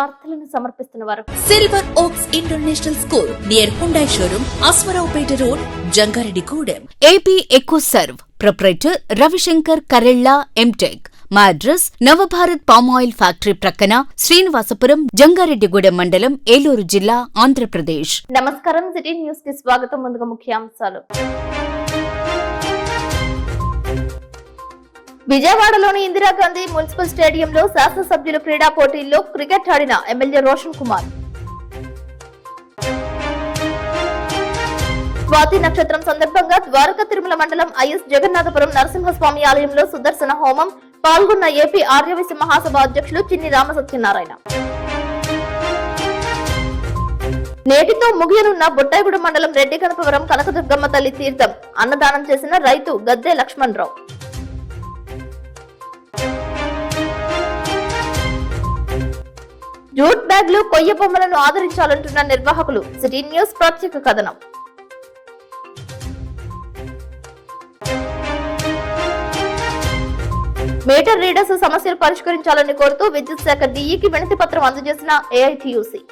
వార్తలను సమర్పిస్తున్న వారు silver oaks international school near Hyundai showroom, Ashwaraopeta road, Jangareddygudem. AP ఎకోసర్వ్ proprietor Ravishankar Karella MTech. మా అడ్రస్ నవభారత్ పామాయిల్ ఫ్యాక్టరీ ప్రక్కన, శ్రీనివాసపురం, జంగారెడ్డిగూడెం మండలం, ఏలూరు జిల్లా, ఆంధ్రప్రదేశ్. నమస్కారం. సిటీ న్యూస్ కి స్వాగతం. ముందుగా ముఖ్యాంశాలు. విజయవాడలోని ఇందిరాగాంధీ మున్సిపల్ స్టేడియంలో శాసనసభ్యుల క్రీడా పోటీల్లో క్రికెట్ ఆడిన ఎమ్మెల్యే రోషన్ కుమార్. స్వాతి నక్షత్రం సందర్భంగా ద్వారకా తిరుమల మండలం ఐఎస్ జగన్నాథపురం నరసింహస్వామి ఆలయంలో సుదర్శన హోమం. పాల్గొన్న ఏపీ ఆర్యవైశ్య మహాసభ అధ్యక్షులు చిన్ని రామసత్యనారాయణ. నేటితో ముగియనున్న బొట్టాయిగూడెం మండలం రెడ్డి గణపవరం కనకదుర్గమ్మ తల్లి తీర్థం అన్నదానం చేసిన రైతు గద్దె లక్ష్మణరావు. జూట్ బ్యాగ్లు, కొయ్య బొమ్మలను ఆదరించాలంటున్న నిర్వాహకులు. సిటీ న్యూస్ ప్రత్యేక కథనం. మీటర్ రీడర్స్ సమస్యలు పరిష్కరించాలని కోరుతూ విద్యుత్ శాఖ డీఈకి వినతి పత్రం అందజేసిన ఏఐటీయూసీ.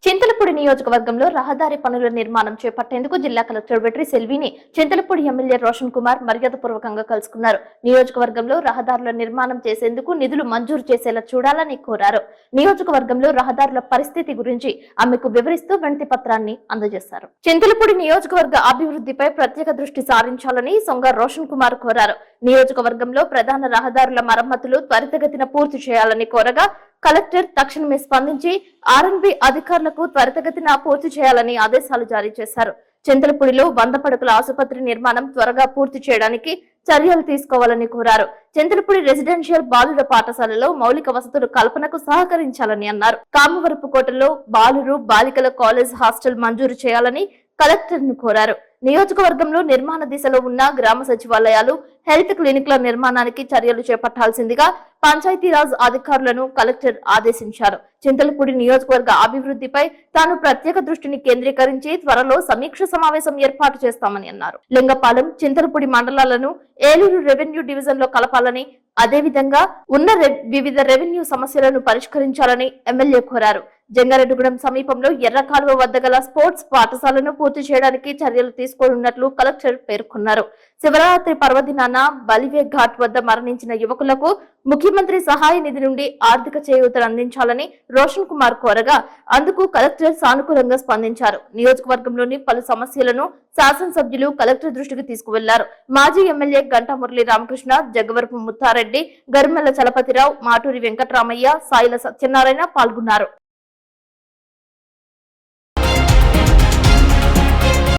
చింతలపూడి నియోజకవర్గంలో రహదారి పనుల నిర్మాణం చేపట్టేందుకు జిల్లా కలెక్టర్ వెట్రి సెల్విని చింతలపూడి ఎమ్మెల్యే రోషన్ కుమార్ మర్యాదపూర్వకంగా కలుసుకున్నారు. నియోజకవర్గంలో రహదారుల నిర్మాణం చేసేందుకు నిధులు మంజూరు చేసేలా చూడాలని కోరారు. నియోజకవర్గంలో రహదారుల పరిస్థితి గురించి ఆమెకు వివరిస్తూ వినతి పత్రాన్ని అందజేశారు. చింతలపూడి నియోజకవర్గ అభివృద్ధిపై ప్రత్యేక దృష్టి సారించాలని సొంగ రోషన్ కుమార్ కోరారు. నియోజకవర్గంలో ప్రధాన రహదారుల మరమ్మతులు త్వరితగతిన పూర్తి చేయాలని కోరగా కలెక్టర్ తక్షణమే స్పందించి ఆర్ఎన్బి అధికారులకు త్వరితగతిన పూర్తి చేయాలని ఆదేశాలు జారీ చేశారు. చింతలపూడిలో 100 పడకల ఆసుపత్రి నిర్మాణం త్వరగా పూర్తి చేయడానికి చర్యలు తీసుకోవాలని కోరారు. చింతలపూడి రెసిడెన్షియల్ బాలుర పాఠశాలలో మౌలిక వసతులు కల్పనకు సహకరించాలని అన్నారు. కామవరపుకోటలో బాలురు బాలికల కాలేజ్ హాస్టల్ మంజూరు చేయాలని కలెక్టర్ ను కోరారు. నియోజకవర్గంలో నిర్మాణ దిశలో ఉన్న గ్రామ సచివాలయాలు, హెల్త్ క్లినిక్ల నిర్మాణానికి చర్యలు చేపట్టాల్సిందిగా పంచాయతీరాజ్ అధికారులను కలెక్టర్ ఆదేశించారు. చింతలపూడి నియోజకవర్గ అభివృద్ధిపై తాను ప్రత్యేక దృష్టిని కేంద్రీకరించి త్వరలో సమీక్ష సమావేశం ఏర్పాటు చేస్తామని అన్నారు. లింగపాలెం, చింతలపూడి మండలాలను ఏలూరు రెవెన్యూ డివిజన్ లో కలపాలని, అదేవిధంగా ఉన్న వివిధ రెవెన్యూ సమస్యలను పరిష్కరించాలని ఎమ్మెల్యే కోరారు. జంగారెడ్డిగూడెం సమీపంలో ఎర్ర కాలువ వద్ద గల స్పోర్ట్స్ పాఠశాలను పూర్తి చేయడానికి చర్యలు తీసుకోనున్నట్లు కలెక్టర్ పేర్కొన్నారు. శివరాత్రి పర్వదినాన బలివే ఘాట్ వద్ద మరణించిన యువకులకు ముఖ్యమంత్రి సహాయ నిధి నుండి ఆర్థిక చేయూతను అందించాలని రోషన్ కుమార్ కోరగా అందుకు కలెక్టర్ సానుకూలంగా స్పందించారు. నియోజకవర్గంలోని పలు సమస్యలను శాసనసభ్యులు కలెక్టర్ దృష్టికి తీసుకువెళ్లారు. మాజీ ఎమ్మెల్యే గంటా మురళి రామకృష్ణ, జగ్గవరపు ముత్తారెడ్డి, గరిమెల్ల చలపతిరావు, మాటూరి వెంకటరామయ్య, సాయిల సత్యనారాయణ పాల్గొన్నారు.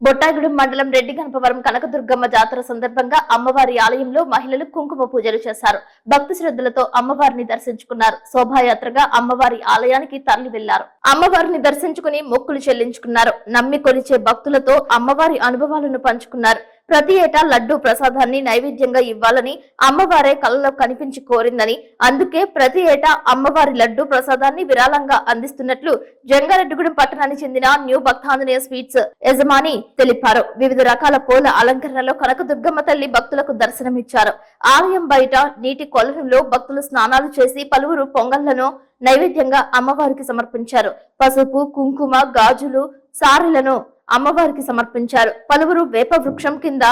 బొట్టాయిగూడెం మండలం రెడ్డి గణపవరం కనకదుర్గమ్మ జాతర సందర్భంగా అమ్మవారి ఆలయంలో మహిళలు కుంకుమ పూజలు చేశారు. భక్తి శ్రద్ధలతో అమ్మవారిని దర్శించుకున్నారు. శోభాయాత్రగా అమ్మవారి ఆలయానికి తరలి వెళ్లారు. అమ్మవారిని దర్శించుకుని మొక్కులు చెల్లించుకున్నారు. నమ్మి కొలిచే భక్తులతో అమ్మవారి అనుభవాలను పంచుకున్నారు. ప్రతి ఏటా లడ్డూ ప్రసాదాన్ని నైవేద్యంగా ఇవ్వాలని అమ్మవారే కలలో కనిపించి కోరిందని, అందుకే ప్రతి ఏటా అమ్మవారి లడ్డూ ప్రసాదాన్ని విరాళంగా అందిస్తున్నట్లు జంగారెడ్డిగూడెం పట్టణానికి చెందిన న్యూ భక్తాంజనేయ స్వీట్స్ యజమాని తెలిపారు. వివిధ రకాల పూల అలంకరణలో కనకదుర్గమ్మ తల్లి భక్తులకు దర్శనమిచ్చారు. ఆలయం బయట నీటి కొలనులో భక్తులు స్నానాలు చేసి పలువురు పొంగళ్లను నైవేద్యంగా అమ్మవారికి సమర్పించారు. పసుపు, కుంకుమ, గాజులు, సారెలను అమ్మవారికి సమర్పించారు. పలువురు వేప వృక్షం కింద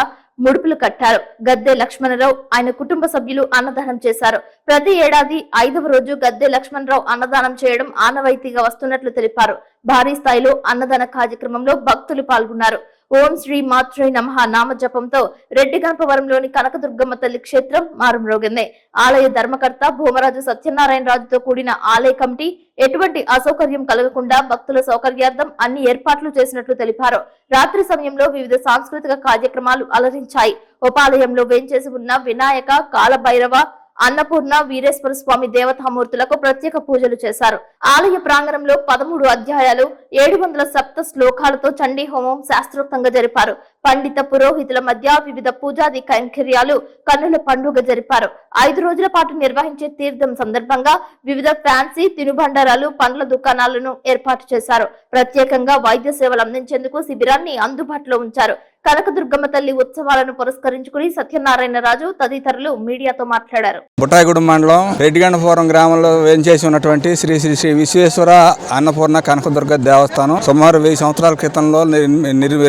ముడుపులు కట్టారు. గద్దె లక్ష్మణరావు, ఆయన కుటుంబ సభ్యులు అన్నదానం చేశారు. ప్రతి ఏడాది 5వ రోజు గద్దె లక్ష్మణరావు అన్నదానం చేయడం ఆనవాయితీగా వస్తున్నట్లు తెలిపారు. భారీ స్థాయిలో అన్నదాన కార్యక్రమంలో భక్తులు పాల్గొన్నారు. ఓం శ్రీ మాత్రే నమః నామ జపంతో రెడ్డి గణపవరంలోని కనకదుర్గమ్మ తల్లి క్షేత్రం మారుమ్రోగింది. ఆలయ ధర్మకర్త భూమరాజు సత్యనారాయణ రాజుతో కూడిన ఆలయ కమిటీ ఎటువంటి అసౌకర్యం కలగకుండా భక్తుల సౌకర్యార్థం అన్ని ఏర్పాట్లు చేసినట్లు తెలిపారు. రాత్రి సమయంలో వివిధ సాంస్కృతిక కార్యక్రమాలు అలరించాయి. ఉపాలయంలో వేంచేసి ఉన్న వినాయక, కాలభైరవ, అన్నపూర్ణ, వీరేశ్వర స్వామి దేవతామూర్తులకు ప్రత్యేక పూజలు చేశారు. ఆలయ ప్రాంగణంలో 13 అధ్యాయాలు, 700 సప్త శ్లోకాలతో చండీ హోమం శాస్త్రోక్తంగా జరిపారు. పండిత పురోహితుల మధ్య వివిధ పూజాది కైంకర్యాలు, కన్నుల పండుగ జరిపారు. 5 రోజుల పాటు నిర్వహించే తీర్థం సందర్భంగా వివిధ ఫ్యాన్సీ తినుబండారాలు, పండ్ల దుకాణాలను ఏర్పాటు చేశారు. ప్రత్యేకంగా వైద్య సేవలు అందించేందుకు శిబిరాన్ని అందుబాటులో ఉంచారు. కనకదుర్గమ్మ తల్లి ఉత్సవాలను పురస్కరించుకుని సత్యనారాయణ రాజు తదితరులు మీడియాతో మాట్లాడారు. బుట్టాయిగూడెం మండలం రెడ్డిగండపురం గ్రామంలో వేంచేసి ఉన్నటువంటి శ్రీ శ్రీ శ్రీ విశ్వేశ్వర అన్నపూర్ణ కనకదుర్గ దేవస్థానం సుమారు 1000 సంవత్సరాల క్రితంలో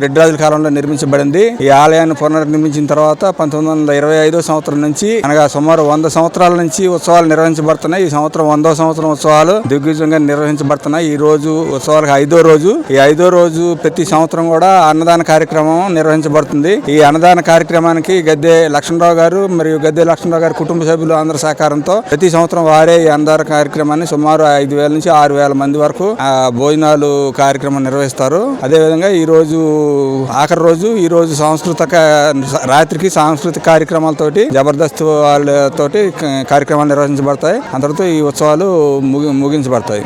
రెడ్డిరాజుల కాలంలో నిర్మించబడింది. ఈ ఆలయాన్ని పునర్నిర్మించిన తర్వాత 1925 సంవత్సరం నుంచి అనగా సుమారు 100 సంవత్సరాల నుంచి ఉత్సవాలు నిర్వహించబడుతున్నాయి. ఈ సంవత్సరం 100వ సంవత్సరం ఉత్సవాలు దిగ్విజయంగా నిర్వహించబడుతున్నాయి. ఈ రోజు ఉత్సవాలకు 5వ రోజు. ఈ 5వ రోజు ప్రతి సంవత్సరం కూడా అన్నదాన కార్యక్రమం నిర్వహించబడుతుంది. ఈ అన్నదాన కార్యక్రమానికి గద్దె లక్ష్మణరావు గారు మరియు గద్దె లక్ష్మణరావు గారి కుటుంబ సభ్యులు అందరి సహకారంతో ప్రతి సంవత్సరం వారే ఈ అన్నదాన కార్యక్రమాన్ని సుమారు 5000 నుంచి 6000 మంది వరకు భోజనాలు కార్యక్రమం నిర్వహిస్తారు. అదేవిధంగా ఈ రోజు ఆఖరి రోజు, ఈ రోజు రాత్రికి సాంస్కృతిక కార్యక్రమాలతోటి జబర్దస్త్ వాళ్ళతోటి కార్యక్రమాలు నిర్వహించబడతాయి. అందరితో ఈ ఉత్సవాలు ముగించబడతాయి.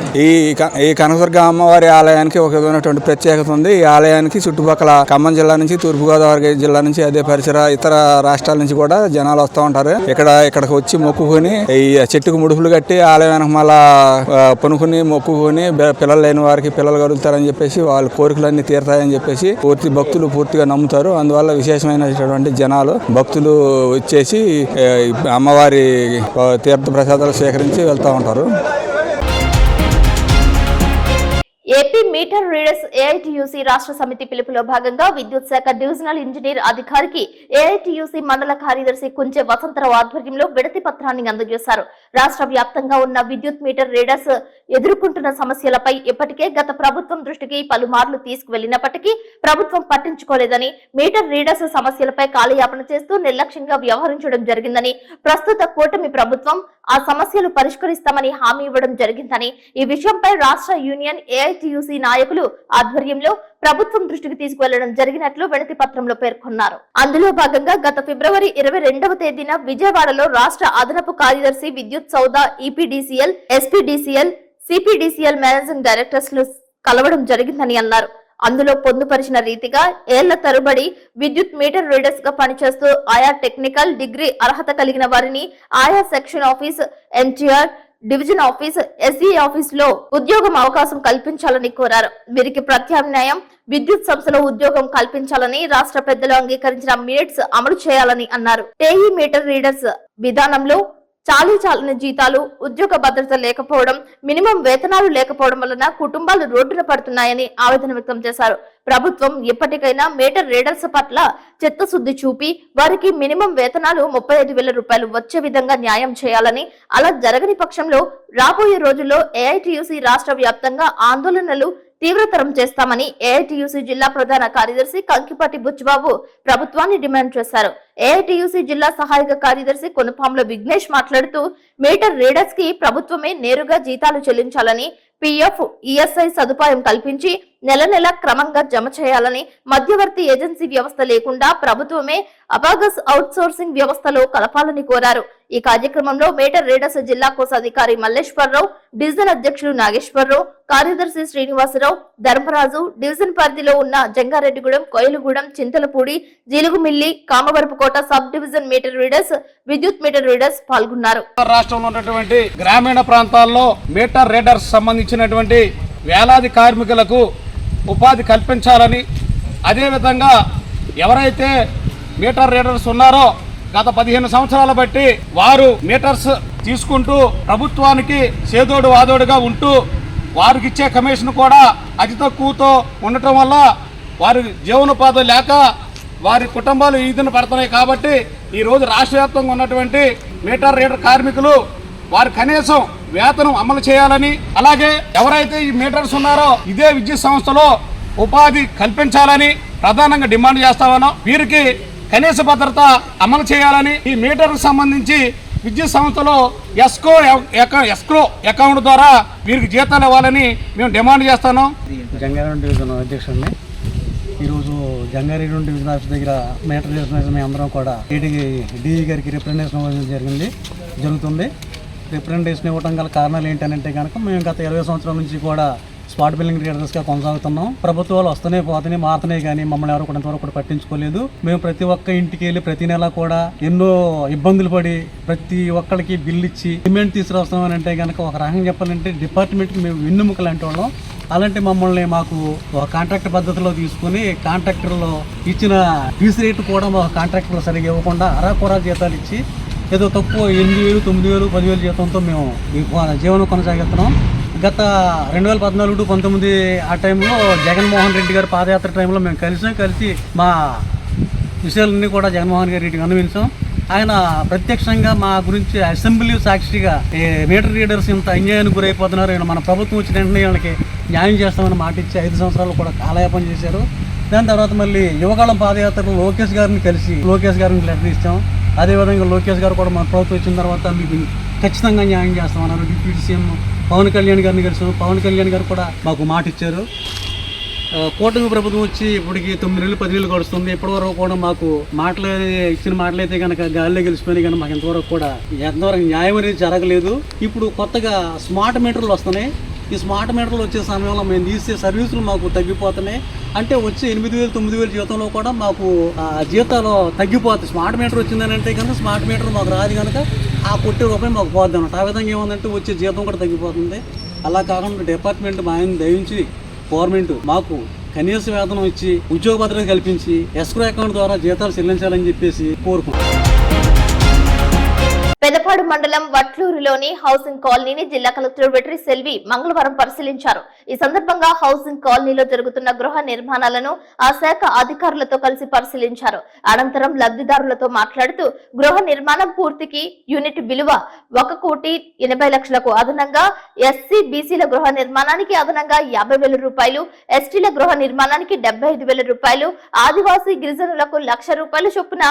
ఈ కనకదుర్గ అమ్మవారి ఆలయానికి ఒక విధమైనటువంటి ప్రత్యేకత ఉంది. ఈ ఆలయానికి చుట్టుపక్కల ఖమ్మం జిల్లా నుంచి, తూర్పుగోదావరి జిల్లా నుంచి, అదే పరిసర ఇతర రాష్ట్రాల నుంచి కూడా జనాలు వస్తూ ఉంటారు. ఇక్కడికి వచ్చి మొక్కుకొని ఈ చెట్టుకు ముడుపులు కట్టి ఆలయానికి మళ్ళా పొనుకుని మొక్కుకొని పిల్లలు లేని వారికి పిల్లలు కలుగుతారని చెప్పేసి వాళ్ళ కోరికలన్నీ తీరుతాయని చెప్పేసి భక్తులు పూర్తిగా నమ్ముతారు. అందువల్ల విశేషమైనటువంటి జనాలు భక్తులు వచ్చేసి అమ్మవారి తీర్థ ప్రసాదాలు స్వీకరించి వెళ్తూ ఉంటారు. ఏపీ మీటర్ రీడర్స్ ఏఐటియుసి రాష్ట్ర సమితి పిలుపులో భాగంగా విద్యుత్ శాఖ డివిజనల్ ఇంజనీర్ అధికారికి ఏఐటియుసి మండల కార్యదర్శి కుంచె వసంతరావు ఆధ్వర్యంలో విడతి పత్రాన్ని అందజేశారు. రాష్ట్ర వ్యాప్తంగా ఉన్న విద్యుత్ మీటర్ రీడర్స్ ఎదుర్కొంటున్న సమస్యలపై ఇప్పటికే గత ప్రభుత్వం దృష్టికి పలుమార్లు తీసుకువెళ్లినప్పటికీ ప్రభుత్వం పట్టించుకోలేదని, మీటర్ రీడర్స్ సమస్యలపై కాలయాపన చేస్తూ నిర్లక్ష్యంగా వ్యవహరించడం జరిగిందని, ప్రస్తుత కూటమి ప్రభుత్వం ఆ సమస్యలు పరిష్కరిస్తామని హామీ ఇవ్వడం జరిగిందని, ఈ విషయంపై రాష్ట్ర యూనియన్ ఏఐటియుసి నాయకులు ఆధ్వర్యంలో ప్రభుత్వం దృష్టికి తీసుకువెళ్లడం జరిగినట్లు వినతి పత్రంలో పేర్కొన్నారు. అందులో భాగంగా గత ఫిబ్రవరి 22వ తేదీన విజయవాడలో రాష్ట్ర అదనపు కార్యదర్శి విద్యుత్ సౌదా EPDCL, SPDCL, CPDCL managing directors లు కలవడం జరిగిందని అన్నారు. అందులో పొందుపరిచిన రీతిగా ఏళ్ల తరబడి విద్యుత్ మీటర్ రీడర్స్ గా పనిచేస్తూ ఆయా టెక్నికల్ డిగ్రీ అర్హత కలిగిన వారిని ఆయా section office, NTR division office, SE office లో ఉద్యోగం అవకాశం కల్పించాలని కోరారు. వీరికి ప్రత్యామ్నాయం విద్యుత్ సంస్థలో ఉద్యోగం కల్పించాలని రాష్ట్ర పెద్దలు అంగీకరించిన మినిట్స్ అమలు చేయాలని అన్నారు. టేఈ మీటర్ రీడర్స్ విధానంలో చాలని జీతాలు, ఉద్యోగ భద్రత లేకపోవడం, మినిమం వేతనాలు లేకపోవడం వలన కుటుంబాలు రోడ్డున పడుతున్నాయని ఆవేదన వ్యక్తం చేశారు. ప్రభుత్వం ఎప్పటికైనా మీటర్ రీడర్స్ పట్ల చిత్తశుద్ధి చూపి వారికి మినిమం వేతనాలు 35,000 రూపాయలు వచ్చే విధంగా న్యాయం చేయాలని, అలా జరగని పక్షంలో రాబోయే రోజుల్లో ఏఐటియుసి రాష్ట్ర వ్యాప్తంగా ఆందోళనలు తీవ్రతరం చేస్తామని ఏఐటియుసి జిల్లా ప్రధాన కార్యదర్శి కంకిపాటి బుచ్చిబాబు ప్రభుత్వాన్ని డిమాండ్ చేశారు. ఏఐటియుసి జిల్లా సహాయక కార్యదర్శి కొనపాముల విఘ్నేష్ మాట్లాడుతూ మీటర్ రీడర్స్ కి ప్రభుత్వమే నేరుగా జీతాలు చెల్లించాలని, పిఎఫ్, ఈఎస్ఐ సదుపాయం కల్పించి నెల క్రమంగా జమ చేయాలని, మధ్యవర్తి ఏజెన్సీ వ్యవస్థ లేకుండా ప్రభుత్వమే అబాగస్ అవుట్ సోర్సింగ్ వ్యవస్థలో కలపాలని కోరారు. ఈ కార్యక్రమంలో మీటర్ రీడర్స్ జిల్లా కోశాధికారి మల్లేశ్వరరావు, డివిజన్ అధ్యక్షులు నాగేశ్వరరావు, కార్యదర్శి శ్రీనివాసరావు, ధర్మరాజు, డివిజన్ పరిధిలో ఉన్న Jangareddygudem, Koilagudem, Chintalapudi, Jeelugumilli, Kamavarapukota sub division metre readers, విద్యుత్ మీటర్ రీడర్స్ పాల్గొన్నారు. రాష్ట్రంలో ఉన్నటువంటి గ్రామీణ ప్రాంతాల్లో మీటర్ రీడర్స్ సంబంధించినటువంటి వేలాది కార్మికులకు ఉపాధి కల్పించాలని, అదేవిధంగా ఎవరైతే మీటర్ రీడర్స్ ఉన్నారో గత 15 సంవత్సరాల బట్టి వారు మీటర్స్ తీసుకుంటూ ప్రభుత్వానికి చేదోడు వాదోడుగా ఉంటూ వారికి ఇచ్చే కమిషన్ కూడా అతి తక్కువతో ఉండటం వల్ల వారి జీవనోపాధి లేక వారి కుటుంబాలు ఈదిన పడుతున్నాయి. కాబట్టి ఈరోజు రాష్ట్ర వ్యాప్తంగా ఉన్నటువంటి మీటర్ రీడర్ కార్మికులు వారు కనీసం వేతనం అమలు చేయాలని, అలాగే ఎవరైతే ఈ మీటర్స్ ఉన్నారో ఇదే విద్యుత్ సంస్థలో ఉపాధి కల్పించాలని ప్రధానంగా డిమాండ్ చేస్తామన్నాం. వీరికి కనీస భద్రత అమలు చేయాలని, ఈ మీటర్కు సంబంధించి విద్యుత్ సంస్థలో ఎస్క్రో అకౌంట్ ద్వారా వీరికి జీతాలు ఇవ్వాలని మేము డిమాండ్ చేస్తాను. జంగారెడ్డి డివిజన్ అధ్యక్షుడిని. ఈరోజు జంగారెడ్డి డివిజన్ ఆఫీస్ దగ్గర మీటర్ రీడర్స్ మేము అందరం కూడా డిఈ గారికి రిప్రజెంటేషన్ ఇవ్వడం జరుగుతుంది. రిప్రజెంటేషన్ ఇవ్వడం గల కారణాలు ఏంటంటే కనుక మేము గత 20 సంవత్సరాల నుంచి కూడా స్పాట్ బిల్లింగ్ రీడర్స్గా కొనసాగుతున్నాం. ప్రభుత్వాలు వస్తూనే పోతున్నాయి, మారుతున్నాయి, కానీ మమ్మల్ని ఎవరు కూడా ఇంతవరకు కూడా పట్టించుకోలేదు. మేము ప్రతి ఒక్క ఇంటికి వెళ్ళి ప్రతి నెల కూడా ఎన్నో ఇబ్బందులు పడి ప్రతి ఒక్కరికి బిల్లు ఇచ్చి సిమెంట్ తీసుకురాస్తామని అంటే కనుక ఒక రకంగా చెప్పాలంటే డిపార్ట్మెంట్కి మేము వెన్నుముక లాంటి వాళ్ళం. అలాంటి మమ్మల్ని మాకు ఒక కాంట్రాక్టర్ పద్ధతిలో తీసుకుని కాంట్రాక్టర్లో ఇచ్చిన ఫీజు రేటు కూడా మా కాంట్రాక్టర్లు సరిగ్గా ఇవ్వకుండా అరాకొరా జీతాలు ఇచ్చి ఏదో తక్కువ 8,000, 9,000, 10,000 జీతంతో మేము జీవనం కొనసాగిస్తున్నాం. గత 2014-19 ఆ టైంలో జగన్మోహన్ రెడ్డి గారి పాదయాత్ర టైంలో మేము కలిసి మా విషయాలన్నీ కూడా జగన్మోహన్ రెడ్డికి అనుభవించాం. ఆయన ప్రత్యక్షంగా మా గురించి అసెంబ్లీ సాక్షిగా మీటర్ రీడర్స్ ఇంత అన్యాయానికి గురైపోతున్నారు, మన ప్రభుత్వం వచ్చిన వెంటనే వాళ్ళకి న్యాయం చేస్తామని మాట ఇచ్చి 5 సంవత్సరాలు కూడా కాలయాపన చేశారు. దాని తర్వాత మళ్ళీ యువకాలం పాదయాత్రలో లోకేష్ గారిని లెటర్ ఇచ్చాం. అదేవిధంగా లోకేష్ గారు కూడా మన ప్రభుత్వం వచ్చిన తర్వాత మీకు ఖచ్చితంగా న్యాయం చేస్తామన్నారు. డిప్యూటీ సీఎం పవన్ కళ్యాణ్ గారిని కలిసాం. పవన్ కళ్యాణ్ గారు కూడా మాకు మాట ఇచ్చారు. కూటమి ప్రభుత్వం వచ్చి ఇప్పటికి 9 నెలలు 10 నెలలు గడుస్తుంది. ఇప్పటివరకు కూడా మాకు ఇచ్చిన మాటలైతే కనుక గాలిలో గెలిచిపోయినాయి, కానీ మాకు ఎంతవరకు కూడా న్యాయం అనేది జరగలేదు. ఇప్పుడు కొత్తగా స్మార్ట్ మీటర్లు వస్తున్నాయి. ఈ స్మార్ట్ మీటర్లు వచ్చే సమయంలో మేము తీసే సర్వీసులు మాకు తగ్గిపోతున్నాయి. అంటే వచ్చే 8,000, 9,000 జీతంలో కూడా మాకు జీతాలు తగ్గిపోతాయి. స్మార్ట్ మీటర్ వచ్చిందని అంటే కనుక స్మార్ట్ మీటర్ మాకు రాదు కనుక ఆ కొట్టే రూపాయి మాకు పోద్ది అన్నమాట. ఆ విధంగా ఏమందంటే వచ్చే జీతం కూడా తగ్గిపోతుంది. అలా కాకుండా డిపార్ట్మెంట్ మా ఆయన దయించి గవర్నమెంట్ మాకు కనీస వేతనం ఇచ్చి ఉద్యోగ భద్రత కల్పించి ఎస్క్రో అకౌంట్ ద్వారా జీతాలు చెల్లించాలని చెప్పేసి కోరుకుంటున్నాం. పెదపాడు మండలం వట్లూరులోని హౌసింగ్ కాలనీని జిల్లా కలెక్టర్ వెట్రి సెల్వి మంగళవారం పరిశీలించారు. ఈ సందర్భంగా హౌసింగ్ కాలనీలో జరుగుతున్న గృహ నిర్మాణాలను ఆ శాఖ అధికారులతో కలిసి పరిశీలించారు. అనంతరం లబ్ధిదారులతో మాట్లాడుతూ గృహ నిర్మాణం పూర్తికి యూనిట్ విలువ 1,80,00,000కు అదనంగా ఎస్సీ బీసీల గృహ నిర్మాణానికి అదనంగా 50,000 రూపాయలు, ఎస్టీల గృహ నిర్మాణానికి 75,000 రూపాయలు, ఆదివాసీ గిరిజనులకు ₹1,00,000 చొప్పున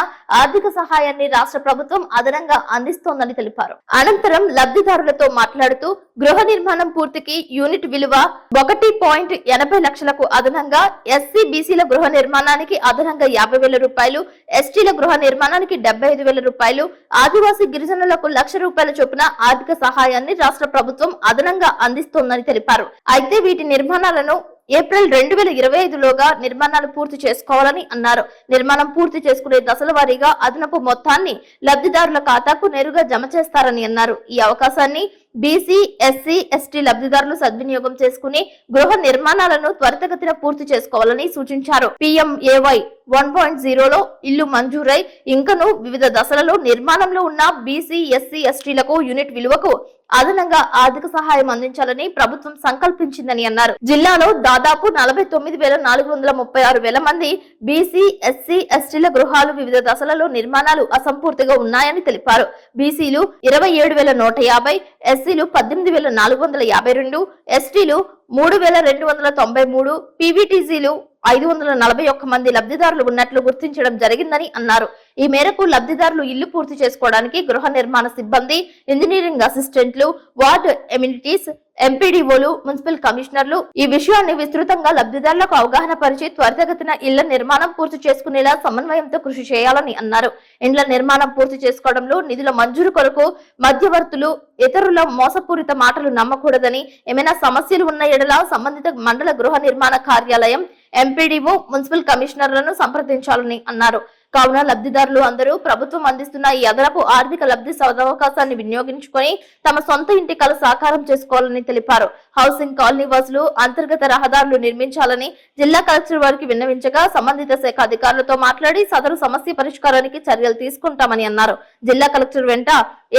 ఆర్థిక సహాయాన్ని రాష్ట్ర ప్రభుత్వం అదనంగా అందిస్తోందని తెలిపారు. అనంతరం లబ్ధిదారులతో మాట్లాడుతూ గృహ నిర్మాణం పూర్తికి యూనిట్ విలువ 1,80,00,000కు అదనంగా ఎస్సీ బీసీల గృహ నిర్మాణానికి అదనంగా 50,000 రూపాయలు, ఎస్టీల గృహ నిర్మాణానికి 75,000 రూపాయలు, ఆదివాసీ గిరిజనులకు ₹1,00,000 చొప్పున ఆర్థిక సహాయాన్ని రాష్ట్ర ప్రభుత్వం అదనంగా అందిస్తోందని తెలిపారు. అయితే వీటి నిర్మాణాలను ఏప్రిల్ 2025లోగా నిర్మాణాలు పూర్తి చేసుకోవాలని అన్నారు. నిర్మాణం పూర్తి చేసుకునే దశల వారీగా అదనపు మొత్తాన్ని లబ్ధిదారుల ఖాతాకు నేరుగా జమ చేస్తారని అన్నారు. ఈ అవకాశాన్ని బీసీ, ఎస్సీ, ఎస్టీ లబ్ధిదారులు సద్వినియోగం చేసుకుని గృహ నిర్మాణాలను త్వరితగతిన పూర్తి చేసుకోవాలని సూచించారు. PMAY 1.0లో ఇల్లు మంజూరై ఇంకను వివిధ దశలలో నిర్మాణంలో ఉన్న బీసీ, ఎస్సీ, ఎస్టీలకు యూనిట్ విలువకు అదనంగా ఆర్థిక సహాయం అందించాలని ప్రభుత్వం సంకల్పించిందని అన్నారు. జిల్లాలో దాదాపు 49,436,000 మంది బీసీ, ఎస్సీ, ఎస్టీల గృహాలు వివిధ దశలలో నిర్మాణాలు అసంపూర్తిగా ఉన్నాయని తెలిపారు. బీసీలు 27,150, ఎస్సీలు 18,452, ఎస్టీలు 3,293, పీవీటీసీలు 541 మంది లబ్ధిదారులు ఉన్నట్లు గుర్తించడం జరిగిందని అన్నారు. ఈ మేరకు లబ్ధిదారులు ఇల్లు పూర్తి చేసుకోవడానికి గృహ నిర్మాణ సిబ్బంది, ఇంజనీరింగ్ అసిస్టెంట్లు, వార్డు ఎమ్యూనిటీస్, ఎంపీడీఓలు, మున్సిపల్ కమిషనర్లు ఈ విషయాన్ని విస్తృతంగా లబ్ధిదారులకు అవగాహన పరిచి త్వరితగతిన ఇళ్ల నిర్మాణం పూర్తి చేసుకునేలా సమన్వయంతో కృషి చేయాలని అన్నారు. ఇండ్ల నిర్మాణం పూర్తి చేసుకోవడంలో నిధుల మంజూరు కొరకు మధ్యవర్తులు, ఇతరుల మోసపూరిత మాటలు నమ్మకూడదని, ఏమైనా సమస్యలు ఉన్న ఎడల సంబంధిత మండల గృహ నిర్మాణ కార్యాలయం, ఎంపీడీఓ, మున్సిపల్ కమిషనర్లను సంప్రదించాలని అన్నారు. కావున లబ్ధిదారులు అందరూ ప్రభుత్వం అందిస్తున్న ఈ అదనపు ఆర్థిక లబ్ధి సదవకాశాన్ని వినియోగించుకొని తమ సొంత ఇంటి కల సాకారం చేసుకోవాలని తెలిపారు. హౌసింగ్ కాలనీ వాసులు అంతర్గత రహదారులు నిర్మించాలని జిల్లా కలెక్టర్ వారికి విన్నవించగా సంబంధిత శాఖ అధికారులతో మాట్లాడి సదరు సమస్య పరిష్కారానికి చర్యలు తీసుకుంటామని అన్నారు. జిల్లా కలెక్టర్ వెంట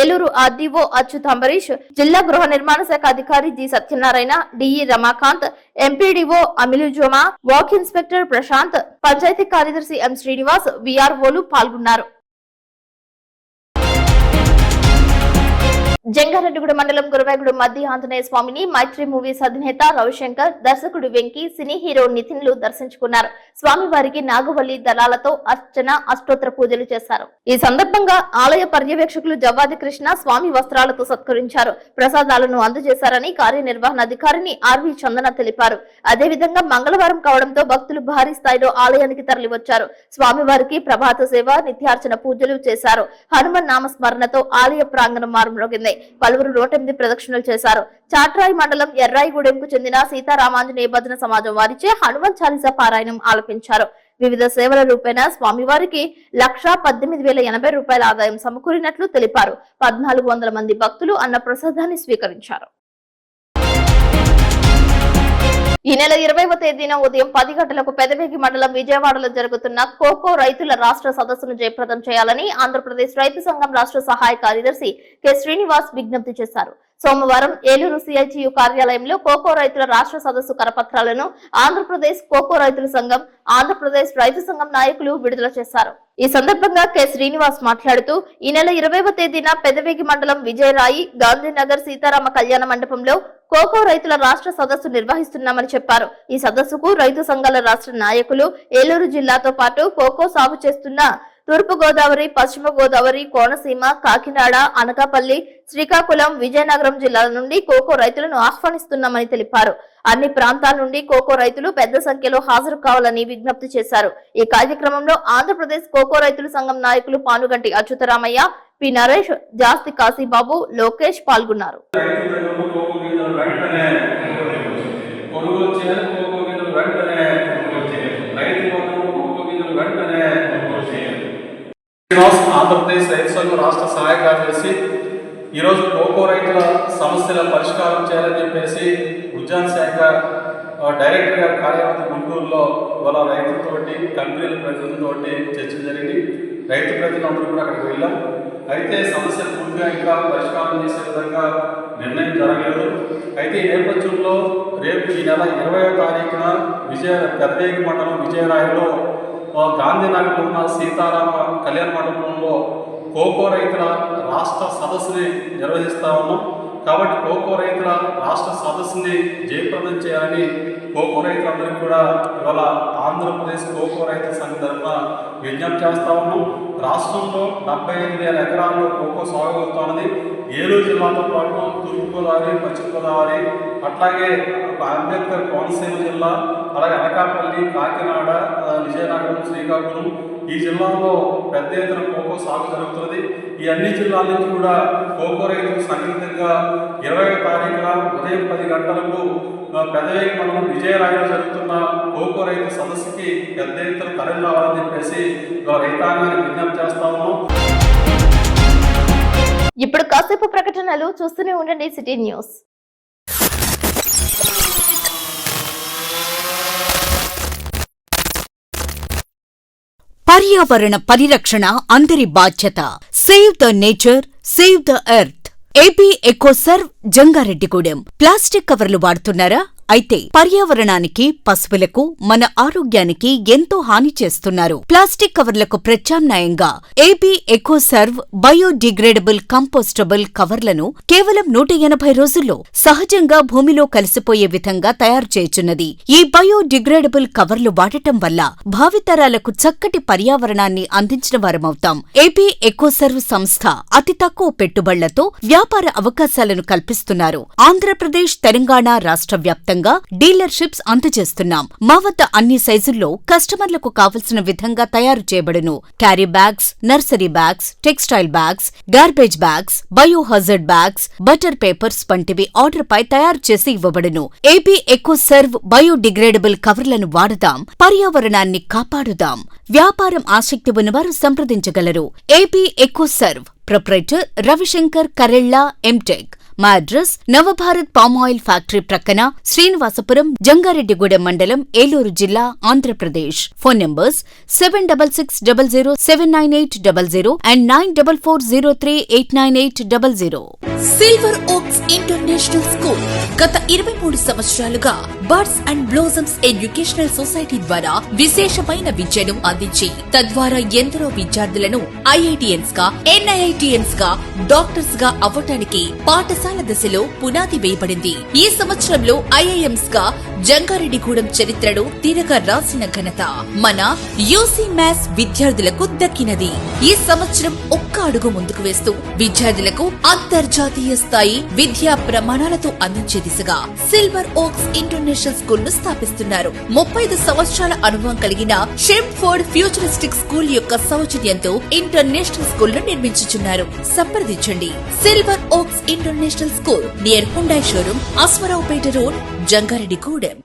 ఏలూరు ఆర్డీఓ అచ్యుత్ అంబరీష్, జిల్లా గృహ నిర్మాణ శాఖ అధికారి G Satyanarayana, DE Ramakant, MPDO అమిలుజోమా, వాక్ ఇన్స్పెక్టర్ ప్రశాంత్, పంచాయతీ కార్యదర్శి ఎం శ్రీనివాస్, విఆర్ఓలు పాల్గొన్నారు. జంగారెడ్డిగూడ మండలం గురవాయగూడ మధ్య ఆంజనేయ స్వామిని మైత్రి మూవీస్ అధినేత రవిశంకర్, దర్శకుడు వెంకీ, సినీ హీరో నితిన్లు దర్శించుకున్నారు. స్వామివారికి నాగవల్లి దళాలతో అర్చన, అష్టోత్తర పూజలు చేశారు. ఈ సందర్భంగా ఆలయ పర్యవేక్షకులు జవ్వాది కృష్ణ స్వామి వస్త్రాలతో సత్కరించారు. ప్రసాదాలను అందజేశారని కార్యనిర్వహణ అధికారిని ఆర్వి చందన తెలిపారు. అదేవిధంగా మంగళవారం కావడంతో భక్తులు భారీ స్థాయిలో ఆలయానికి తరలివచ్చారు. స్వామివారికి ప్రభాత సేవ, నిత్యార్చన పూజలు చేశారు. హనుమన్ నామస్మరణతో ఆలయ ప్రాంగణం మారుమ్రోగింది. పలువురు 108 ప్రదక్షిణలు చేశారు. చాట్రాయి మండలం ఎర్రాయిగూడెంకు చెందిన సీతారామాంజనేయ భజన సమాజం వారిచే హనుమాన్ చాలీసా పారాయణం ఆలపించారు. వివిధ సేవల రూపేణా స్వామివారికి 1,18,080 రూపాయల ఆదాయం సమకూరినట్లు తెలిపారు. 1,400 మంది భక్తులు అన్న ప్రసాదాన్ని స్వీకరించారు. ఈ నెల 20వ తేదీన ఉదయం 10 గంటలకు పెదవేగి మండలం విజయవాడలో జరుగుతున్న కోకో రైతుల రాష్ట్ర సదస్సును జయప్రదం చేయాలని ఆంధ్రప్రదేశ్ రైతు సంఘం రాష్ట్ర సహాయ కార్యదర్శి కె శ్రీనివాస్ విజ్ఞప్తి చేశారు. సోమవారం ఏలూరు సిఐటియు కార్యాలయంలో కోకో రైతుల రాష్ట్ర సదస్సు కరపత్రాలను ఆంధ్రప్రదేశ్ కోకో రైతుల సంఘం, ఆంధ్రప్రదేశ్ రైతు సంఘం నాయకులు విడుదల చేశారు. ఈ సందర్భంగా కె శ్రీనివాస్ మాట్లాడుతూ ఈ నెల 20వ తేదీన పెదవేగి మండలం విజయరాయి గాంధీనగర్ సీతారామ కళ్యాణ మండపంలో కోకో రైతుల రాష్ట్ర సదస్సు నిర్వహిస్తున్నామని చెప్పారు. ఈ సదస్సుకు రైతు సంఘాల రాష్ట్ర నాయకులు, ఏలూరు జిల్లాతో పాటు కోకో సాగు చేస్తున్న తూర్పు గోదావరి, పశ్చిమ గోదావరి, కోనసీమ, కాకినాడ, అనకాపల్లి, శ్రీకాకుళం, విజయనగరం జిల్లాల నుండి కోకో రైతులను ఆహ్వానిస్తున్నామని తెలిపారు. అన్ని ప్రాంతాల నుండి కోకో రైతులు పెద్ద సంఖ్యలో హాజరు కావాలని విజ్ఞప్తి చేశారు. ఈ కార్యక్రమంలో ఆంధ్రప్రదేశ్ కోకో రైతుల సంఘం నాయకులు పానుగంటి అచ్యుతరామయ్య, పి నరేష్, జాస్తి కాశీబాబు, లోకేష్ పాల్గొన్నారు. ఆంధ్రప్రదేశ్ రైతు సంఘం రాష్ట్ర సహాయ కార్యదర్శి ఈరోజు కోకో రైతుల సమస్యల పరిష్కారం చేయాలని చెప్పేసి ఉద్యాన శాఖ డైరెక్టర్ గారి కార్యాలయం గుంటూరులో వాళ్ళ రైతులతోటి, కంపెనీల ప్రతినిధులతోటి చర్చ జరిగింది. రైతు ప్రతినిధులందరూ కూడా అక్కడికి వెళ్ళాం. అయితే సమస్యలు పూర్తిగా ఇంకా పరిష్కారం చేసే విధంగా నిర్ణయం జరగలేదు. అయితే ఈ నేపథ్యంలో రేపు ఈ నెల 20వ తారీఖున పెదవేగి మండలం విజయరాయిలో గాంధీనగర్లో ఉన్న సీతారామ కళ్యాణ మండపంలో కోకో రైతుల రాష్ట్ర సదస్సుని నిర్వహిస్తా ఉన్నాం. కాబట్టి కోకో రైతుల రాష్ట్ర సదస్సుని జయప్రదం చేయాలని కోకో రైతులందరికీ కూడా ఇవాళ ఆంధ్రప్రదేశ్ కోకో రైతు సంఘ తరఫున విజ్ఞప్తి చేస్తా ఉన్నాం. రాష్ట్రంలో 75,000 ఎకరాల్లో కోకో సాగు అవుతున్నది. ఏలూరు జిల్లాతో పాటు తూర్పుగోదావరి, పశ్చిమ గోదావరి, అట్లాగే అంబేద్కర్ కోనసీమ జిల్లా, అలాగే అనకాపల్లి, కాకినాడ, విజయనగరం, శ్రీకాకుళం ఈ జిల్లాలో పెద్ద ఎత్తున కోకో సాగు జరుగుతున్నది. ఈ అన్ని జిల్లాల నుంచి కూడా కోకో రైతులు సంఘటితంగా 20వ తారీఖున ఉదయం 10 గంటలకు పెదవేగి మండలం విజయరాయిలో జరుగుతున్న కోకో రైతు సదస్సుకి పెద్ద ఎత్తున తరలి రావాలని చెప్పేసి రైతాంగాన్ని విజ్ఞప్తి చేస్తా ఉన్నాం. ఇప్పుడు కాసేపు ప్రకటనలు చూస్తూనే ఉండండి సిటీ న్యూస్. పర్యావరణ పరిరక్షణ అందరి బాధ్యత. Save the nature, save the earth. AP EcoServe Jangareddygudem. Plastic కవర్లు వాడుతున్నారా? అయితే పర్యావరణానికి, పశువులకు, మన ఆరోగ్యానికి ఎంతో హాని చేస్తున్నారు. ప్లాస్టిక్ కవర్లకు ప్రత్యామ్నాయంగా ఏపీ ఎకోసర్వ్ బయోడిగ్రేడబుల్ కంపోస్టబుల్ కవర్లను కేవలం 180 రోజుల్లో సహజంగా భూమిలో కలిసిపోయే విధంగా తయారు చేయుచున్నది. ఈ బయోడిగ్రేడబుల్ కవర్లు వాడటం వల్ల భావితరాలకు చక్కటి పర్యావరణాన్ని అందించిన వారమవుతాం. ఏపీ ఎకోసర్వ్ సంస్థ అతి తక్కువ పెట్టుబడులతో వ్యాపార అవకాశాలను కల్పిస్తున్నారు. ఆంధ్రప్రదేశ్, తెలంగాణ రాష్ట్ర వ్యాప్తంగా డీలర్షిప్స్ అందజేస్తున్నాం. మా వద్ద అన్ని సైజుల్లో కస్టమర్లకు కావలసిన విధంగా తయారు చేయబడును. Carry bags, nursery bags, textile bags, garbage bags, biohazard bags, butter papers వంటివి ఆర్డర్ పై తయారు చేసి ఇవ్వబడును. ఏపీ ఎకోసర్వ్ బయోడిగ్రేడబుల్ కవర్లను వాడదాం, పర్యావరణాన్ని కాపాడుదాం. వ్యాపారం ఆసక్తి ఉన్నవారు సంప్రదించగలరు. AP ఎకోసర్వ్ proprietor Ravishankar Karella MTech. మా అడ్రస్ నవభారత్ పామాయిల్ ఫ్యాక్టరీ ప్రక్కన, శ్రీనివాసపురం, జంగారెడ్డిగూడెం మండలం, ఏలూరు జిల్లా, Andhra Pradesh. Phone numbers 7660079800 and 9440389800. Silver oaks international school గత 23 సంవత్సరాలుగా birds and blossoms educational society ద్వారా విశేషమైన విద్యను అందించి తద్వారా ఎందరో విద్యార్థులను ఐఐటిఎన్స్ గా, ఎన్ఐఐటిఎన్స్ గా, డాక్టర్స్ గా అవ్వటానికి పాఠశాల దశలో పునాది వేయబడింది. ఈ సంవత్సరంలో ఐఐఎంస్ గా జంగారెడ్డిగూడెం చరిత్రను తిరగ రాసిన ఘనత మన యూసీ మ్యాథ్స్ విద్యార్థులకు దక్కినది. ఈ సంవత్సరం ఒక్క అడుగు ముందుకు వేస్తూ విద్యార్థులకు అంతర్జాతీయ స్థాయి విద్యా ప్రమాణాలతో అందించే దిశగా సిల్వర్ ఓక్స్ ఇంటర్నేషనల్ స్కూల్ ను స్థాపిస్తున్నారు. 35 సంవత్సరాల అనుభవం కలిగిన షెంఫోర్డ్ ఫ్యూచరిస్టిక్ స్కూల్ యొక్క సౌజన్యంతో ఇంటర్నేషనల్ స్కూల్ ను నిర్మించుచున్నారు. సంప్రదించండి. Silver oaks international school near Hyundai showroom Ashwaraopeta road Jangareddygudem.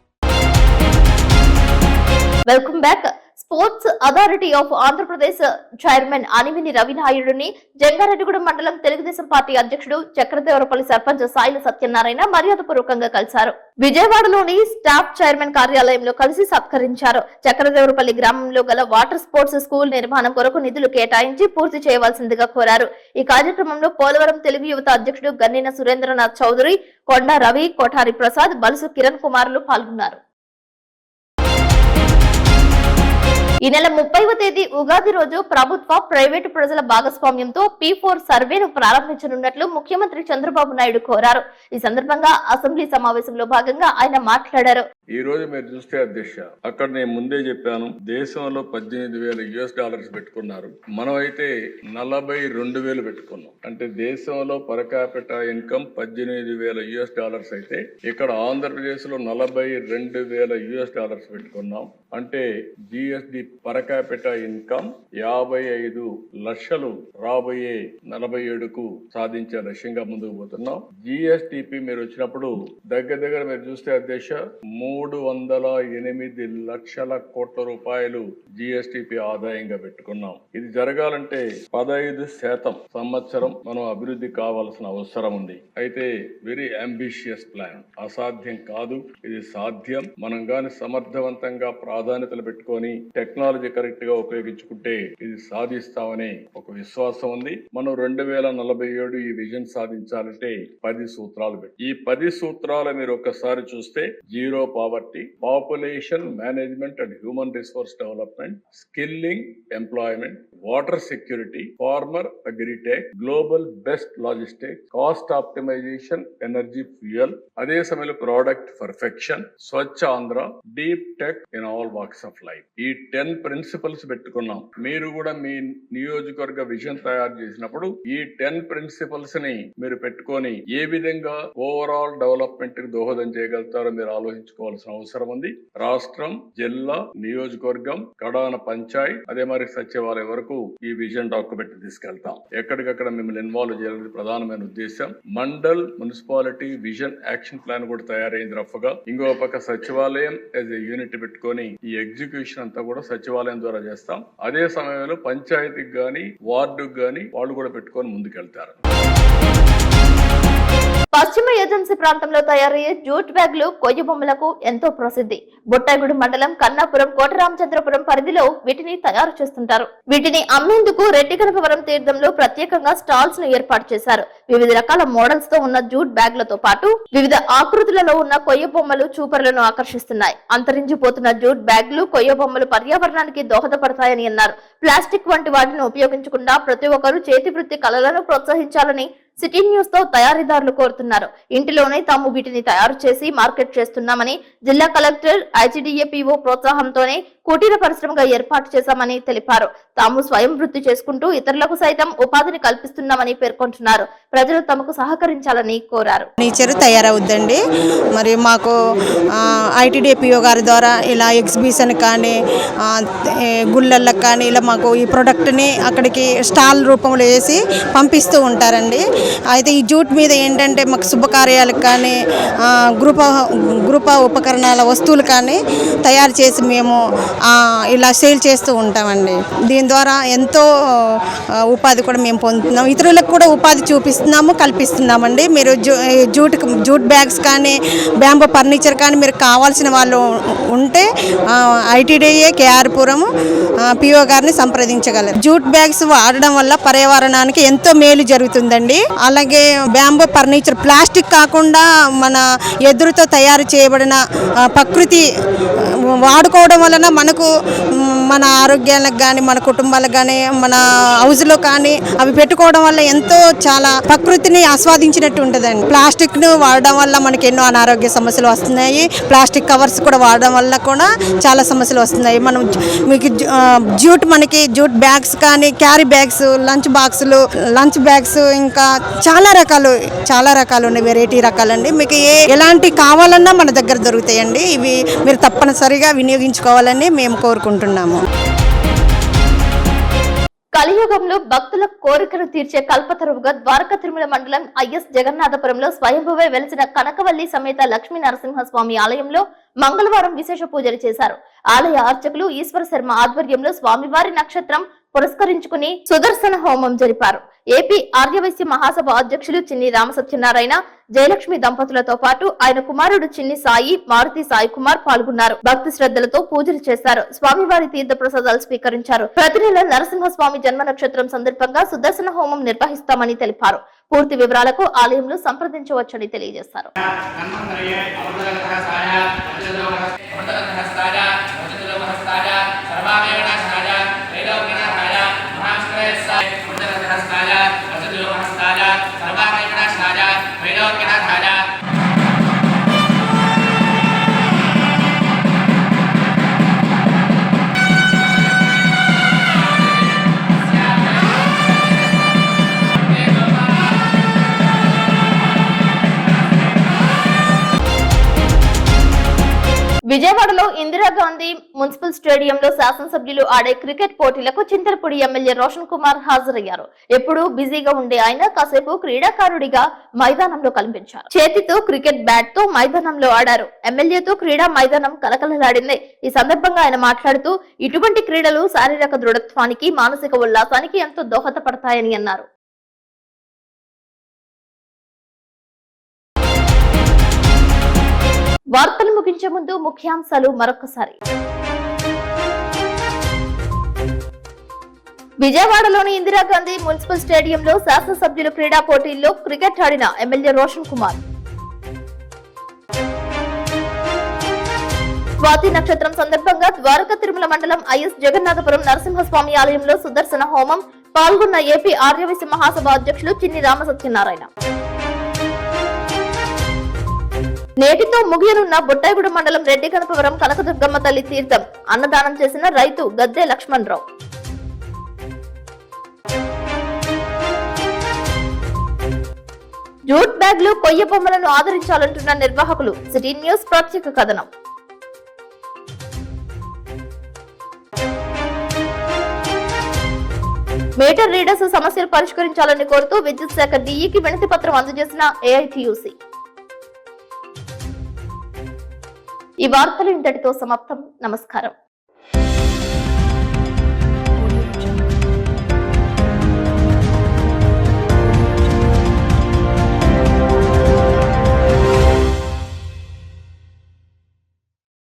Welcome back. Sports authority of Andhra Pradesh chairman Animini రవినాయుడుని జంగారెడ్డిగూడెం మండలం తెలుగుదేశం పార్టీ అధ్యక్షుడు చక్రదేవరపల్లి సర్పంచ్ సాయిల సత్యనారాయణ మర్యాదపూర్వకంగా కలిశారు. విజయవాడలోని స్టాఫ్ చైర్మన్ కార్యాలయంలో కలిసి సత్కరించారు. చక్రదేవరపల్లి గ్రామంలో గల వాటర్ స్పోర్ట్స్ స్కూల్ నిర్మాణం కొరకు నిధులు కేటాయించి పూర్తి చేయవలసిందిగా కోరారు. ఈ కార్యక్రమంలో పోలవరం తెలుగు యువత అధ్యక్షుడు గన్నిన సురేంద్రనాథ్ చౌదరి, కొండ రవి, కోఠారి ప్రసాద్, బలుసు కిరణ్ కుమార్లు పాల్గొన్నారు. ఈ నెల 30వ తేదీ ఉగాది రోజు ప్రభుత్వ, ప్రైవేటు ప్రజల భాగస్వామ్యంతో P4 సర్వేను ప్రారంభించనున్నట్లు ముఖ్యమంత్రి చంద్రబాబు నాయుడు కోరారు. ఈ సందర్భంగా అసెంబ్లీ సమావేశంలో భాగంగా ఆయన మాట్లాడారు. ఈ రోజు మీరు చూస్తే అధ్యక్ష, అక్కడ నేను ముందే చెప్పాను, దేశంలో $18,000 పెట్టుకున్నారు, మనం అయితే 42,000 పెట్టుకున్నాం. అంటే దేశంలో పర్ క్యాపిటా ఇన్కమ్ $18,000 అయితే ఇక్కడ ఆంధ్రప్రదేశ్ లో $42,000 పెట్టుకున్నాం. అంటే జిఎస్డి పర్ క్యాపిటా ఇన్కమ్ 55 లక్షలు రాబోయే 47కు సాధించే లక్ష్యంగా ముందుకు పోతున్నాం. జిఎస్టిపి మీరు వచ్చినప్పుడు దగ్గర మీరు చూస్తే అధ్యక్ష 308 లక్షల కోట్ల రూపాయలు జిఎస్టిపి ఆదాయంగా పెట్టుకున్నాం. ఇది జరగాలంటే 15% సంవత్సరం మనం అభివృద్ధి కావాల్సిన అవసరం ఉంది. అయితే వెరీ అంబిషియస్ ప్లాన్, అసాధ్యం కాదు, ఇది సాధ్యం. మనం గాని సమర్థవంతంగా ప్రాధాన్యతలు పెట్టుకొని టెక్నాలజీ కరెక్ట్ గా ఉపయోగించుకుంటే ఇది సాధిస్తామనే ఒక విశ్వాసం ఉంది. మనం 2047 ఈ విజన్ సాధించాలంటే 10 సూత్రాలు పెట్టి, ఈ 10 సూత్రాలు మీరు ఒక్కసారి చూస్తే zero poverty, population management and human resource development, skilling employment, water security, farmer agritech, global best logistics, cost optimisation, energy fuel, అదే సమయంలో product perfection, Swachh Andhra, deep tech in all walks of life. ఈ 10 ప్రిన్సిపల్స్ పెట్టుకున్నాం. మీరు కూడా మీ నియోజకవర్గ vision తయారు చేసినప్పుడు ఈ 10 ప్రిన్సిపల్స్ ని మీరు పెట్టుకొని ఏ విధంగా ఓవరాల్ డెవలప్మెంట్ కి దోహదం చేయగలుగుతారో మీరు ఆలోచించుకోవాల్సిన అవసరం ఉంది. రాష్ట్రం, జిల్లా, నియోజకవర్గం, కడాన పంచాయత్, అదే మరి సచివాలయం వరకు ఈ విజన్ డాక్యుమెంట్ తీసుకెళ్తాం. ఎక్కడికక్కడ మిమ్మల్ని ఇన్వాల్వ్ చేయాలని ప్రధానమైన ఉద్దేశం. Mandal, municipality vision action plan కూడా తయారైంది రఫ్ గా. ఇంకో పక్క సచివాలయం యాజ్ ఎ యూనిట్ పెట్టుకొని ఈ ఎగ్జిక్యూషన్ అంతా కూడా సచివాలయం ద్వారా చేస్తాం. అదే సమయంలో పంచాయతీకి గాని, వార్డుకు గాని వాళ్ళు కూడా పెట్టుకొని ముందుకెళ్తారు. పశ్చిమ ఏజెన్సీ ప్రాంతంలో తయారయ్యే జూట్ బ్యాగులు, కొయ్య బొమ్మలకు ఎంతో ప్రసిద్ధి. బొట్టాయిగూడెం మండలం కన్నాపురం, కోటరామచంద్రపురం పరిధిలో వీటిని తయారు చేస్తుంటారు. వీటిని అమ్మేందుకు రెడ్డిగణపవరం తీర్థంలో ప్రత్యేకంగా స్టాల్స్ ను ఏర్పాటు చేశారు. వివిధ రకాల మోడల్స్ తో ఉన్న జూట్ బ్యాగులతో పాటు వివిధ ఆకృతులలో ఉన్న కొయ్య బొమ్మలు చూపర్లను ఆకర్షిస్తున్నాయి. అంతరించిపోతున్న జూట్ బ్యాగులు, కొయ్య బొమ్మలు పర్యావరణానికి దోహదపడతాయని అన్నారు. ప్లాస్టిక్ వంటి వాటిని ఉపయోగించకుండా ప్రతి ఒక్కరూ చేతి వృత్తి కళలను ప్రోత్సహించాలని సిటీ న్యూస్ తో తయారీదారులు కోరుతున్నారు. ఇంటిలోనే తాము వీటిని తయారు చేసి మార్కెట్ చేస్తున్నామని, జిల్లా కలెక్టర్, ఐజీడీఏ పీఓ ప్రోత్సాహంతోనే కుటీర పరిశ్రమగా ఏర్పాటు చేశామని తెలిపారు. తాము స్వయం వృత్తి చేసుకుంటూ ఇతరులకు సైతం ఉపాధిని కల్పిస్తున్నామని పేర్కొంటున్నారు. ప్రజలు తమకు సహకరించాలని కోరారు. ఫర్నిచర్ తయారవుద్దండి. మరి మాకు ఐటీడీఏ పీఓ గారి ద్వారా ఇలా ఎగ్జిబిషన్ కానీ, గుళ్ళలకు కానీ ఇలా మాకు ఈ ప్రోడక్ట్ని అక్కడికి స్టాల్ రూపంలో వేసి పంపిస్తూ ఉంటారండి. అయితే ఈ జూట్ మీద ఏంటంటే మాకు శుభకార్యాలకు కానీ, గృహ ఉపకరణాల వస్తువులు కానీ తయారు చేసి మేము ఇలా సేల్ చేస్తూ ఉంటామండి. దీని ద్వారా ఎంతో ఉపాధి కూడా మేము పొందుతున్నాం. ఇతరులకు కూడా ఉపాధి కల్పిస్తున్నామండి. మీరు జూట్ బ్యాగ్స్ కానీ, బ్యాంబో ఫర్నిచర్ కానీ మీరు కావాల్సిన వాళ్ళు ఉంటే ఐటీడీఏ కేఆర్పురం పిఓ గారిని సంప్రదించగలరు. జూట్ బ్యాగ్స్ వాడడం వల్ల పర్యావరణానికి ఎంతో మేలు జరుగుతుందండి. అలాగే బ్యాంబో ఫర్నిచర్ ప్లాస్టిక్ కాకుండా మన ఎదురుతో తయారు చేయబడిన ప్రకృతి వాడుకోవడం వలన మనకు మన ఆరోగ్యాలకు కానీ, మన కుటుంబాలకు కానీ, మన హౌస్లో కానీ అవి పెట్టుకోవడం వల్ల ఎంతో చాలా ప్రకృతిని ఆస్వాదించినట్టు ఉంటుందండి. ప్లాస్టిక్ను వాడడం వల్ల మనకి ఎన్నో అనారోగ్య సమస్యలు వస్తున్నాయి. ప్లాస్టిక్ కవర్స్ కూడా వాడడం వల్ల కూడా చాలా సమస్యలు వస్తున్నాయి. మనం మీకు మనకి జూట్ బ్యాగ్స్ కానీ, క్యారీ బ్యాగ్స్, లంచ్ బ్యాగ్స్ ఇంకా చాలా రకాలు ఉన్నాయి. వెరైటీ రకాలండి. మీకు ఎలాంటి కావాలన్నా మన దగ్గర దొరుకుతాయండి. ఇవి మీరు తప్పనిసరిగా వినియోగించుకోవాలని మేము కోరుకుంటున్నాము. కలియుగంలో భక్తుల కోరికలు తీర్చే కల్పతరువుగా ద్వారకా తిరుమల మండలం ఐఎస్ జగన్నాథపురంలో స్వయంభువై వెలిసిన కనకవల్లి సమేత లక్ష్మీ నరసింహస్వామి ఆలయంలో మంగళవారం విశేష పూజలు చేశారు. ఆలయ అర్చకులు ఈశ్వర శర్మ ఆధ్వర్యంలో స్వామివారి నక్షత్రం పురస్కరించుకుని సుదర్శన హోమం జరిపారు. ఏపీ ఆర్యవైశ్య మహాసభ అధ్యక్షులు చిన్ని రామసత్యనారాయణ, జయలక్ష్మి దంపతులతో పాటు ఆయన కుమారుడు చిన్ని సాయి, మారుతి సాయి కుమార్ పాల్గొన్నారు. భక్తి శ్రద్ధలతో పూజలు చేశారు. స్వామివారి తీర్థ ప్రసాదాలు స్వీకరించారు. ప్రతి నెల నరసింహస్వామి జన్మ నక్షత్రం సందర్భంగా సుదర్శన హోమం నిర్వహిస్తామని తెలిపారు. పూర్తి వివరాలకు ఆలయంలో సంప్రదించవచ్చని తెలియజేశారు. విజయవాడలో ఇందిరాగాంధీ మున్సిపల్ స్టేడియంలో శాసనసభ్యులు ఆడే క్రికెట్ పోటీలకు చింతలపూడి ఎమ్మెల్యే రోషన్ కుమార్ హాజరయ్యారు. ఎప్పుడూ బిజీగా ఉండే ఆయన కాసేపు క్రీడాకారుడిగా మైదానంలో కనిపించారు. చేతితో క్రికెట్ బ్యాట్ తో మైదానంలో ఆడారు. ఎమ్మెల్యేతో క్రీడా మైదానం కలకలలాడింది. ఈ సందర్భంగా ఆయన మాట్లాడుతూ ఇటువంటి క్రీడలు శారీరక దృఢత్వానికి, మానసిక ఉల్లాసానికి ఎంతో దోహదపడతాయని అన్నారు. వార్తలు ముగించే ముందు ముఖ్యాంశాలు మరొకసారి. విజయవాడలోని ఇందిరాగాంధీ మున్సిపల్ స్టేడియంలో శాసనసభ్యుల క్రీడా పోటీల్లో క్రికెట్ ఆడిన ఎమ్మెల్యే రోషన్ కుమార్. స్వాతి నక్షత్రం సందర్భంగా ద్వారకా తిరుమల మండలం ఐఎస్ జగన్నాథపురం నరసింహస్వామి ఆలయంలో సుదర్శన హోమం. పాల్గొన్న ఏపీ ఆర్యవైశ్య మహాసభ అధ్యక్షులు చిన్ని రామసత్యనారాయణ. నేటితో ముగియనున్న బుట్టాయిగూడ మండలం రెడ్డి గణపవరం కనకదుర్గమ్మ తల్లి తీర్థం అన్నదానం చేసిన రైతు గద్దె లక్ష్మణరావు. జూట్ బ్యాగ్లు, కొయ్య బొమ్మలను ఆదరించాలంటున్న నిర్వాహకులు. సిటీ న్యూస్ ప్రత్యేక కథనం. మీటర్ రీడర్స్ సమస్యలు పరిష్కరించాలని కోరుతూ విద్యుత్ శాఖ డీఈకి వినతి పత్రం అందజేసిన ఏఐటీయూసీ. ఈ వార్తలు ఇంతటితో సమాప్తం. నమస్కారం.